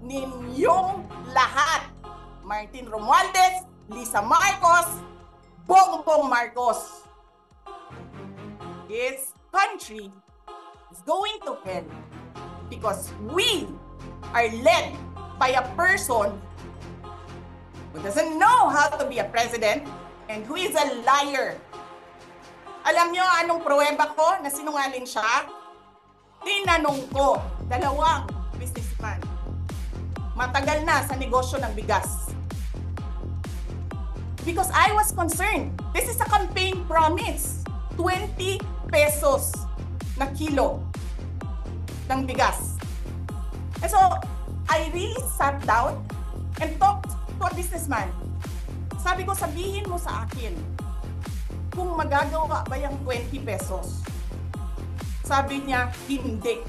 ninyong lahat. Martin Romualdez, Lisa Marcos, Bongbong Marcos. This country is going to hell because we are led by a person who doesn't know how to be a president and who is a liar. Alam nyo anong pruweba ko na sinungaling siya? Tinanong ko, dalawang businessman. Matagal na sa negosyo ng bigas. Because I was concerned. This is a campaign promise. 20 pesos na kilo ng bigas. And so, I really sat down and talked to a businessman. Sabi ko, sabihin mo sa akin, kung magagawa ba yung 20 pesos? Sabi niya, hindi.